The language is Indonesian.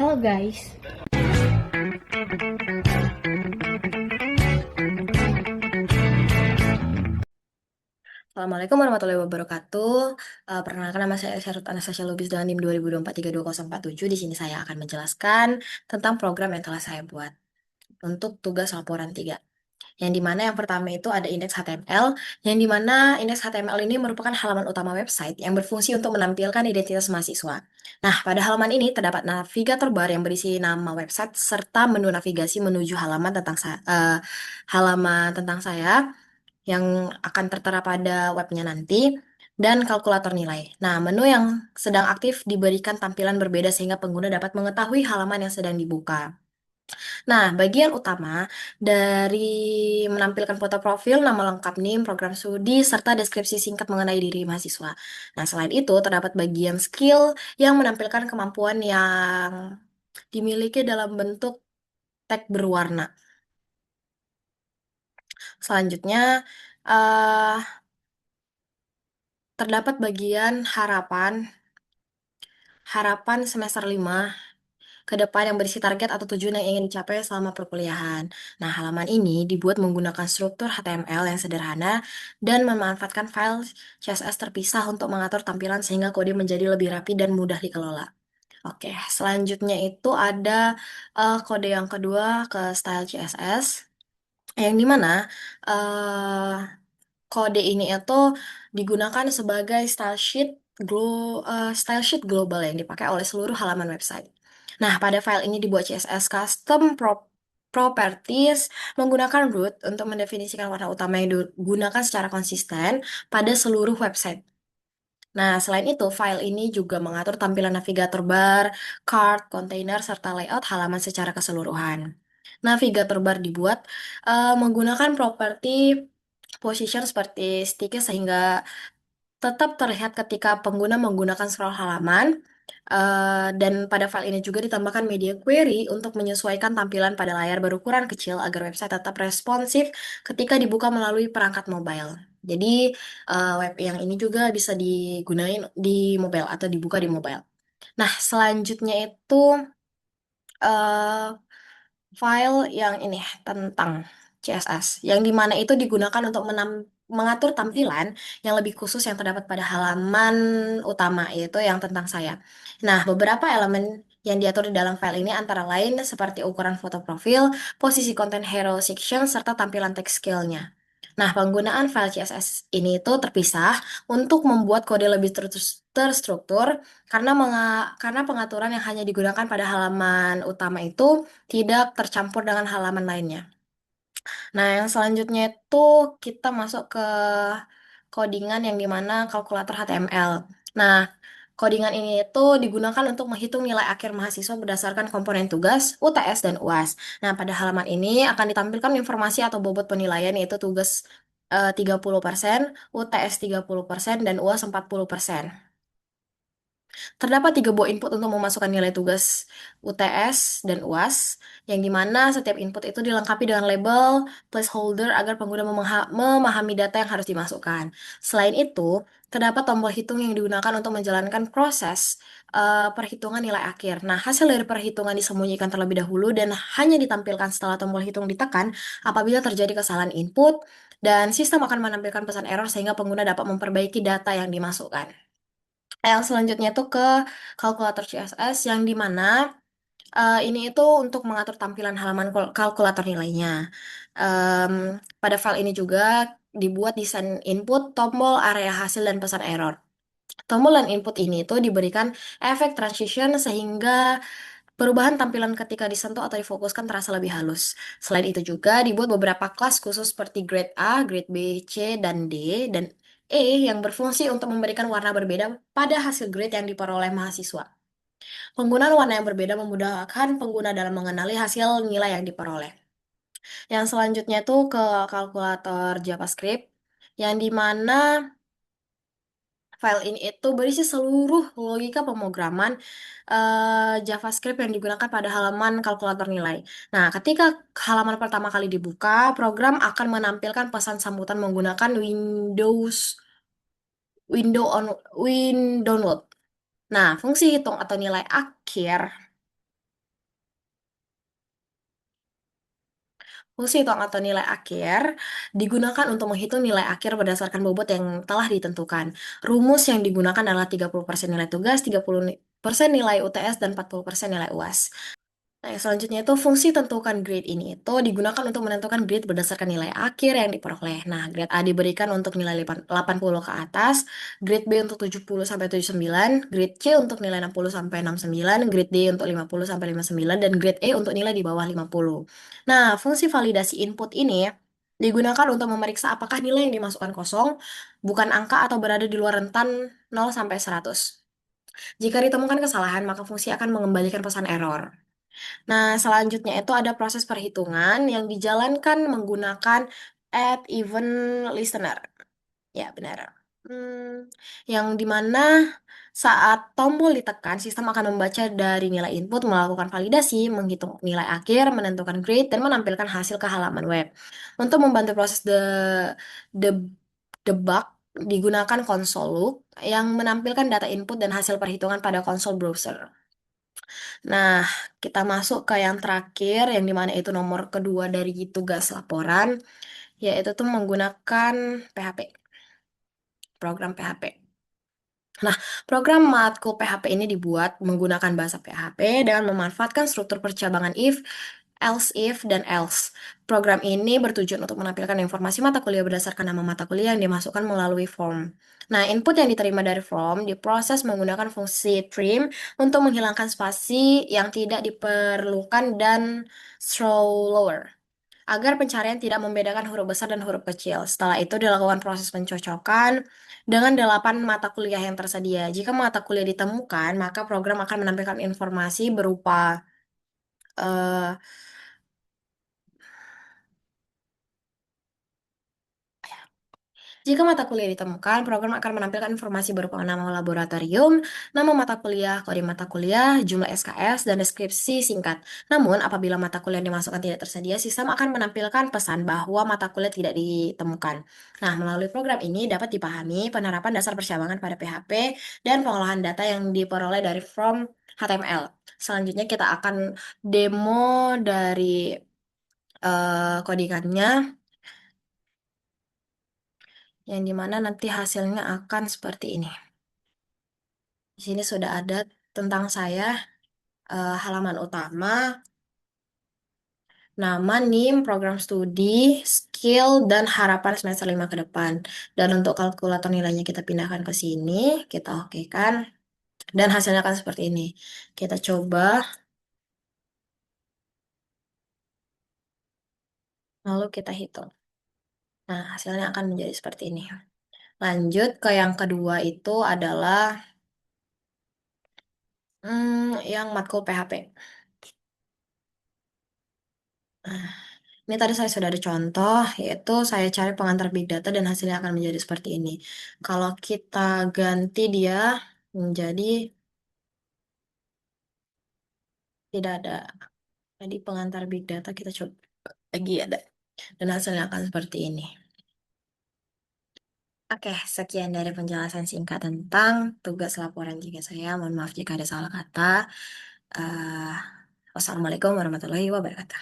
Halo guys. Assalamualaikum warahmatullahi wabarakatuh. Perkenalkan nama saya Syarut Anastasia Lubis dengan NIM 2024 Di sini saya akan menjelaskan tentang program yang telah saya buat untuk tugas laporan 3. Yang dimana yang pertama itu ada indeks HTML, yang dimana indeks HTML ini merupakan halaman utama website yang berfungsi untuk menampilkan identitas mahasiswa. Nah, pada halaman ini terdapat navigator bar yang berisi nama website serta menu navigasi menuju halaman tentang saya yang akan tertera pada webnya nanti, dan kalkulator nilai. Nah, menu yang sedang aktif diberikan tampilan berbeda sehingga pengguna dapat mengetahui halaman yang sedang dibuka. Nah, bagian utama dari menampilkan foto profil, nama lengkap NIM, program studi, serta deskripsi singkat mengenai diri mahasiswa. Nah, selain itu, terdapat bagian skill yang menampilkan kemampuan yang dimiliki dalam bentuk tag berwarna. Selanjutnya, eh, terdapat bagian harapan harapan semester 5 ke depan yang berisi target atau tujuan yang ingin dicapai selama perkuliahan. Nah, halaman ini dibuat menggunakan struktur HTML yang sederhana dan memanfaatkan file CSS terpisah untuk mengatur tampilan sehingga kode menjadi lebih rapi dan mudah dikelola. Oke, selanjutnya itu ada kode yang kedua ke style CSS, yang dimana eh, kode ini itu digunakan sebagai style sheet global yang dipakai oleh seluruh halaman website. Nah, pada file ini dibuat CSS properties menggunakan root untuk mendefinisikan warna utama yang digunakan secara konsisten pada seluruh website. Nah, selain itu, file ini juga mengatur tampilan navigator bar, card, container, serta layout halaman secara keseluruhan. Navigator bar dibuat menggunakan properti position seperti sticky sehingga tetap terlihat ketika pengguna menggunakan scroll halaman. Dan pada file ini juga ditambahkan media query untuk menyesuaikan tampilan pada layar berukuran kecil agar website tetap responsif ketika dibuka melalui perangkat mobile. Jadi web yang ini juga bisa digunain di mobile atau dibuka di mobile. Nah, selanjutnya itu eh, file yang ini tentang CSS, yang dimana itu digunakan untuk mengatur tampilan yang lebih khusus yang terdapat pada halaman utama, yaitu yang tentang saya. Nah, beberapa elemen yang diatur di dalam file ini antara lain seperti ukuran foto profil, posisi konten hero section, serta tampilan text scale-nya. Nah, penggunaan file CSS ini itu terpisah untuk membuat kode lebih terstruktur karena pengaturan yang hanya digunakan pada halaman utama itu tidak tercampur dengan halaman lainnya. Nah, yang selanjutnya itu kita masuk ke codingan yang dimana kalkulator HTML. Nah, codingan ini itu digunakan untuk menghitung nilai akhir mahasiswa berdasarkan komponen tugas, UTS, dan UAS. Nah, pada halaman ini akan ditampilkan informasi atau bobot penilaian yaitu tugas 30%, UTS 30%, dan UAS 40%. Terdapat 3 buah input untuk memasukkan nilai tugas UTS dan UAS, yang dimana setiap input itu dilengkapi dengan label placeholder agar pengguna memahami data yang harus dimasukkan. Selain itu, terdapat tombol hitung yang digunakan untuk menjalankan proses perhitungan nilai akhir. Nah, hasil dari perhitungan disembunyikan terlebih dahulu dan hanya ditampilkan setelah tombol hitung ditekan apabila terjadi kesalahan input, dan sistem akan menampilkan pesan error sehingga pengguna dapat memperbaiki data yang dimasukkan. Yang selanjutnya tuh ke kalkulator CSS, yang dimana ini itu untuk mengatur tampilan halaman kalkulator nilainya. Em, Pada file ini juga dibuat desain input, tombol, area hasil, dan pesan error. Tombol dan input ini itu diberikan efek transition sehingga perubahan tampilan ketika disentuh atau difokuskan terasa lebih halus. Selain itu juga dibuat beberapa kelas khusus seperti grade A, grade B, C, dan D, dan yang berfungsi untuk memberikan warna berbeda pada hasil grade yang diperoleh mahasiswa. Penggunaan warna yang berbeda memudahkan pengguna dalam mengenali hasil nilai yang diperoleh. Yang selanjutnya itu ke kalkulator JavaScript, yang dimana file ini itu berisi seluruh logika pemrograman JavaScript yang digunakan pada halaman kalkulator nilai. Nah, ketika halaman pertama kali dibuka, program akan menampilkan pesan sambutan menggunakan Window on Win download. Nah, fungsi hitung atau nilai akhir Fungsi hitung atau nilai akhir digunakan untuk menghitung nilai akhir berdasarkan bobot yang telah ditentukan. Rumus yang digunakan adalah 30% nilai tugas, 30% nilai UTS, dan 40% nilai UAS. Nah, yang selanjutnya itu fungsi tentukan grade ini itu digunakan untuk menentukan grade berdasarkan nilai akhir yang diperoleh. Nah, grade A diberikan untuk nilai 80 ke atas, grade B untuk 70 sampai 79, grade C untuk nilai 60 sampai 69, grade D untuk 50 sampai 59, dan grade E untuk nilai di bawah 50. Nah, fungsi validasi input ini digunakan untuk memeriksa apakah nilai yang dimasukkan kosong, bukan angka atau berada di luar rentan 0 sampai 100. Jika ditemukan kesalahan, maka fungsi akan mengembalikan pesan error. Nah, selanjutnya itu ada proses perhitungan yang dijalankan menggunakan add even listener. Ya, benar. Yang dimana saat tombol ditekan, sistem akan membaca dari nilai input, melakukan validasi, menghitung nilai akhir, menentukan grade, dan menampilkan hasil ke halaman web. Untuk membantu proses the debug, digunakan konsol look yang menampilkan data input dan hasil perhitungan pada konsol browser. Nah, kita masuk ke yang terakhir, yang dimana itu nomor kedua dari tugas laporan, yaitu tuh menggunakan PHP, program PHP. Nah, program matkul PHP ini dibuat menggunakan bahasa PHP dengan memanfaatkan struktur percabangan if, else if, dan else. Program ini bertujuan untuk menampilkan informasi mata kuliah berdasarkan nama mata kuliah yang dimasukkan melalui form. Nah, input yang diterima dari form diproses menggunakan fungsi trim untuk menghilangkan spasi yang tidak diperlukan dan throw lower agar pencarian tidak membedakan huruf besar dan huruf kecil. Setelah itu dilakukan proses pencocokan dengan 8 mata kuliah yang tersedia. Jika mata kuliah ditemukan, maka program akan menampilkan informasi berupa eh, jika mata kuliah ditemukan, program akan menampilkan informasi berupa nama laboratorium, nama mata kuliah, kode mata kuliah, jumlah SKS, dan deskripsi singkat. Namun, apabila mata kuliah yang dimasukkan tidak tersedia, sistem akan menampilkan pesan bahwa mata kuliah tidak ditemukan. Nah, melalui program ini dapat dipahami penerapan dasar percabangan pada PHP dan pengolahan data yang diperoleh dari form HTML. Selanjutnya kita akan demo dari codingannya, yang dimana nanti hasilnya akan seperti ini. Di sini sudah ada tentang saya, halaman utama, nama, NIM, program studi, skill, dan harapan semester 5 ke depan. Dan untuk kalkulator nilainya kita pindahkan ke sini, kita oke kan, dan hasilnya akan seperti ini. Kita coba, lalu kita hitung. Nah, hasilnya akan menjadi seperti ini. Lanjut ke yang kedua itu adalah yang matkul PHP. Ini tadi saya sudah ada contoh, yaitu saya cari pengantar big data dan hasilnya akan menjadi seperti ini. Kalau kita ganti dia menjadi tidak ada. Jadi pengantar big data kita coba lagi ada. Dan hasilnya akan seperti ini. Oke, sekian dari penjelasan singkat tentang tugas laporan jika saya. Mohon maaf jika ada salah kata. Eh, Wassalamualaikum warahmatullahi wabarakatuh.